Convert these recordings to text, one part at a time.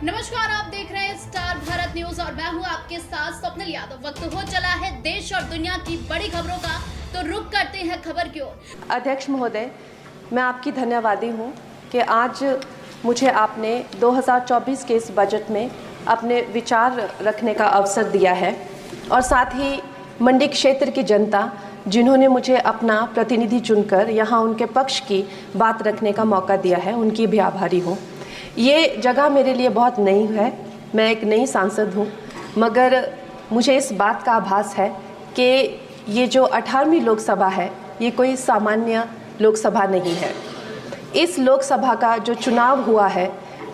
नमस्कार, आप देख रहे हैं स्टार भारत न्यूज और मैं हूं आपके साथ स्वप्निल यादव। वक्त हो चला है देश और दुनिया की बड़ी खबरों का, तो रुक करते हैं खबर की ओर। अध्यक्ष महोदय, मैं आपकी धन्यवादी हूं कि आज मुझे आपने 2024 के इस बजट में अपने विचार रखने का अवसर दिया है और साथ ही मंडी क्षेत्र की जनता जिन्होंने मुझे अपना प्रतिनिधि चुनकर यहाँ उनके पक्ष की बात रखने का मौका दिया है, उनकी भी आभारी हूँ। ये जगह मेरे लिए बहुत नई है, मैं एक नई सांसद हूँ, मगर मुझे इस बात का आभास है कि ये जो 18वीं लोकसभा है ये कोई सामान्य लोकसभा नहीं है। इस लोकसभा का जो चुनाव हुआ है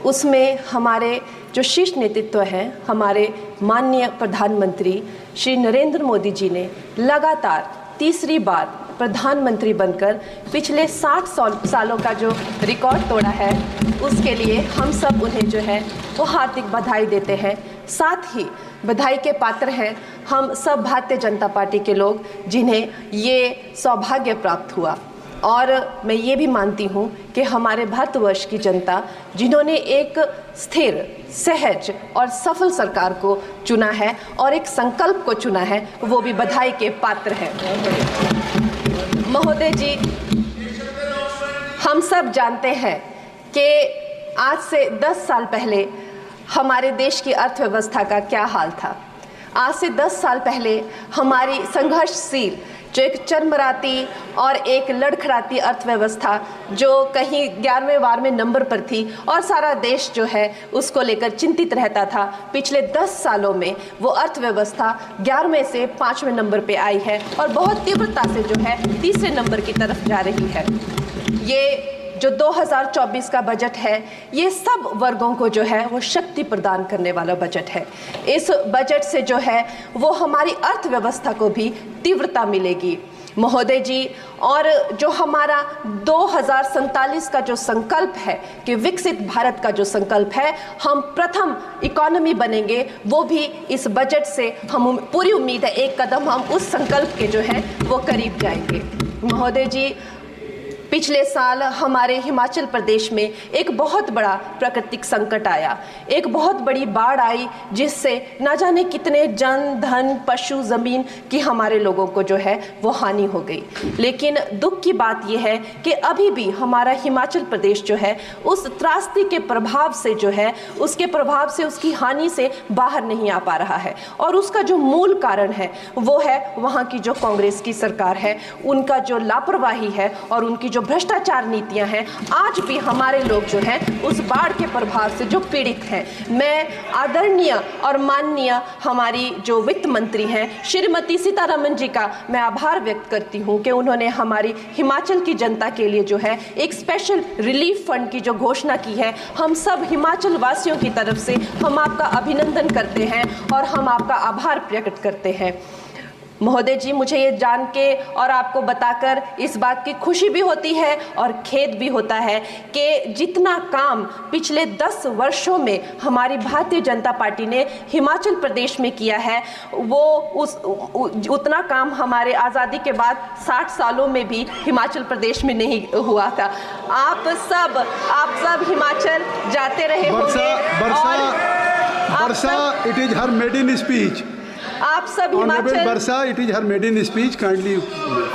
उसमें हमारे जो शीर्ष नेतृत्व हैं, हमारे माननीय प्रधानमंत्री श्री नरेंद्र मोदी जी ने लगातार तीसरी बार प्रधानमंत्री बनकर पिछले 60 सालों का जो रिकॉर्ड तोड़ा है, उसके लिए हम सब उन्हें जो है वो हार्दिक बधाई देते हैं। साथ ही बधाई के पात्र हैं हम सब भारतीय जनता पार्टी के लोग जिन्हें ये सौभाग्य प्राप्त हुआ। और मैं ये भी मानती हूँ कि हमारे भारतवर्ष की जनता जिन्होंने एक स्थिर, सहज और सफल सरकार को चुना है और एक संकल्प को चुना है, वो भी बधाई के पात्र हैं। महोदय जी, हम सब जानते हैं कि आज से 10 साल पहले हमारे देश की अर्थव्यवस्था का क्या हाल था। आज से 10 साल पहले हमारी संघर्षशील जो एक चरमराती और एक लड़खड़ाती अर्थव्यवस्था जो कहीं 11वें 12वें नंबर पर थी और सारा देश जो है उसको लेकर चिंतित रहता था, पिछले 10 सालों में वो अर्थव्यवस्था 11वें से 5वें नंबर पे आई है और बहुत तीव्रता से जो है तीसरे नंबर की तरफ जा रही है। ये जो 2024 का बजट है ये सब वर्गों को जो है वो शक्ति प्रदान करने वाला बजट है। इस बजट से जो है वो हमारी अर्थव्यवस्था को भी तीव्रता मिलेगी महोदय जी। और जो हमारा 2047 का जो संकल्प है कि विकसित भारत का जो संकल्प है, हम प्रथम इकोनॉमी बनेंगे, वो भी इस बजट से हम पूरी उम्मीद है एक कदम हम उस संकल्प के जो है वो करीब जाएंगे। महोदय जी, पिछले साल हमारे हिमाचल प्रदेश में एक बहुत बड़ा प्राकृतिक संकट आया, एक बहुत बड़ी बाढ़ आई जिससे ना जाने कितने जन, धन, पशु, ज़मीन की हमारे लोगों को जो है वो हानि हो गई। लेकिन दुख की बात यह है कि अभी भी हमारा हिमाचल प्रदेश जो है उस त्रासदी के प्रभाव से जो है उसके प्रभाव से उसकी हानि से बाहर नहीं आ पा रहा है। और उसका जो मूल कारण है वो है वहाँ की जो कांग्रेस की सरकार है, उनका जो लापरवाही है और उनकी जो भ्रष्टाचार नीतियां हैं। आज भी हमारे लोग जो हैं उस बाढ़ के प्रभाव से जो पीड़ित हैं। मैं आदरणीय और माननीय हमारी जो वित्त मंत्री हैं श्रीमती सीतारमण जी का मैं आभार व्यक्त करती हूं कि उन्होंने हमारी हिमाचल की जनता के लिए जो है एक स्पेशल रिलीफ फंड की जो घोषणा की है। हम सब हिमाचल वासियों की तरफ से हम आपका अभिनंदन करते हैं और हम आपका आभार प्रकट करते हैं। महोदय जी, मुझे ये जान के और आपको बताकर इस बात की खुशी भी होती है और खेद भी होता है कि जितना काम पिछले 10 वर्षों में हमारी भारतीय जनता पार्टी ने हिमाचल प्रदेश में किया है वो उतना काम हमारे आज़ादी के बाद 60 सालों में भी हिमाचल प्रदेश में नहीं हुआ था। आप सब हिमाचल जाते रहे होंगे। Varsha, it is her maiden speech. आप सब Himachal Varsha, it is her maiden speech, kindly.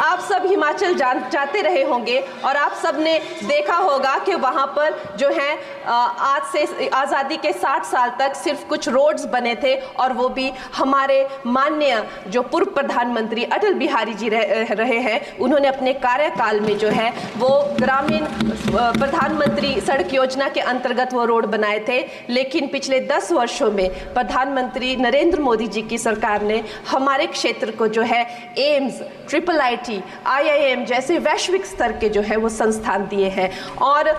आप सब हिमाचल जाते रहे होंगे और आप सब ने देखा होगा कि वहाँ पर जो है आज से आज़ादी के 60 साल तक सिर्फ कुछ रोड्स बने थे और वो भी हमारे माननीय जो पूर्व प्रधानमंत्री अटल बिहारी जी रहे हैं, उन्होंने अपने कार्यकाल में जो है वो ग्रामीण प्रधानमंत्री सड़क योजना के अंतर्गत वो रोड बनाए थे। लेकिन पिछले 10 वर्षों में प्रधानमंत्री नरेंद्र मोदी जी की सरकार ने हमारे क्षेत्र को जो है एम्स, IIIT, IIM जैसे वैश्विक स्तर के जो है वो संस्थान दिए हैं और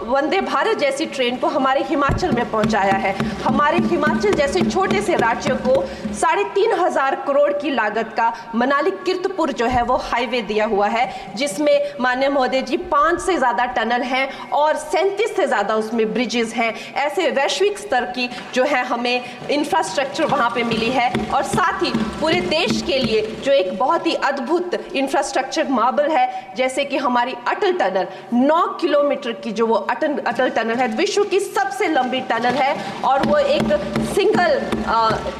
वंदे भारत जैसी ट्रेन को हमारे हिमाचल में पहुंचाया है। हमारे हिमाचल जैसे छोटे से राज्य को 3,500 करोड़ की लागत का मनाली कीर्तपुर जो है वो हाईवे दिया हुआ है, जिसमें माननीय महोदय जी 5 से ज़्यादा टनल हैं और 37 से ज़्यादा उसमें ब्रिजेस हैं। ऐसे वैश्विक स्तर की जो है हमें इंफ्रास्ट्रक्चर वहाँ पे मिली है और साथ ही पूरे देश के लिए जो एक बहुत ही अद्भुत इंफ्रास्ट्रक्चर मार्बल है, जैसे कि हमारी अटल टनल 9 किलोमीटर की जो वो अटल टनल है, विश्व की सबसे लंबी टनल है और वो एक सिंगल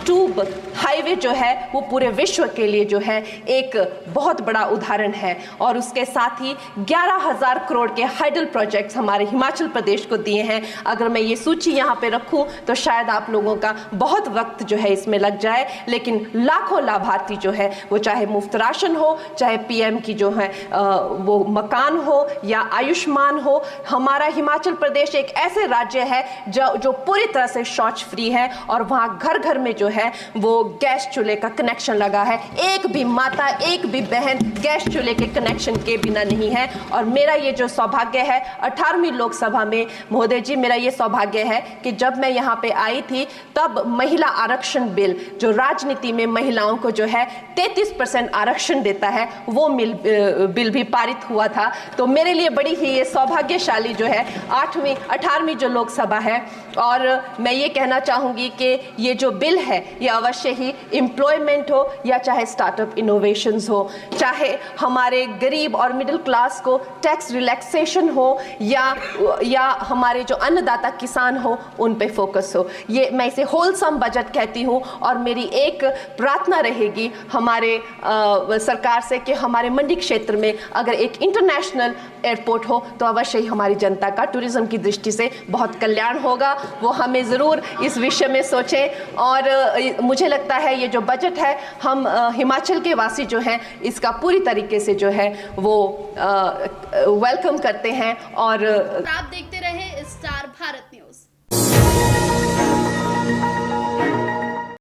ट्यूब हाईवे जो है वो पूरे विश्व के लिए जो है एक बहुत बड़ा उदाहरण है। और उसके साथ ही 11,000 करोड़ के हाइडल प्रोजेक्ट्स हमारे हिमाचल प्रदेश को दिए हैं। अगर मैं ये सूची यहाँ पे रखूँ तो शायद आप लोगों का बहुत वक्त जो है इसमें लग जाए, लेकिन लाखों लाभार्थी जो है वो चाहे मुफ्त राशन हो, चाहे पीएम की जो है वो मकान हो या आयुष्मान हो। हमारा हिमाचल प्रदेश एक ऐसे राज्य है जो पूरी तरह से शौच फ्री है और वहाँ घर घर में जो है वो गैस चूल्हे का कनेक्शन लगा है। एक भी माता, एक भी बहन गैस चूल्हे के कनेक्शन के बिना नहीं है। और मेरा ये जो सौभाग्य है 18वीं लोकसभा में, महोदय जी, मेरा ये सौभाग्य है कि जब मैं यहाँ पे आई थी तब महिला आरक्षण बिल जो राजनीति में महिलाओं को जो है 33% आरक्षण देता है वो बिल भी पारित हुआ था। तो मेरे लिए बड़ी ही ये सौभाग्यशाली जो है 18वीं जो लोकसभा है। और मैं ये कहना चाहूँगी कि ये जो बिल है ये अवश्य ही एम्प्लॉयमेंट हो या चाहे स्टार्टअप इनोवेशंस हो, चाहे हमारे गरीब और मिडिल क्लास को टैक्स रिलैक्सेशन हो या हमारे जो अन्नदाता किसान हो उन पे फोकस हो। ये मैं इसे होलसम बजट कहती हूँ। और मेरी एक प्रार्थना रहेगी हमारे सरकार से कि हमारे मंडी क्षेत्र में अगर एक इंटरनेशनल एयरपोर्ट हो तो अवश्य ही हमारी जनता का टूरिज्म की दृष्टि से बहुत कल्याण होगा। वो हमें ज़रूर इस विषय में सोचें। और मुझे लगता है ये जो बजट है हम हिमाचल के वासी जो हैं इसका पूरी तरीके से जो है वो वेलकम करते हैं। और आप देखते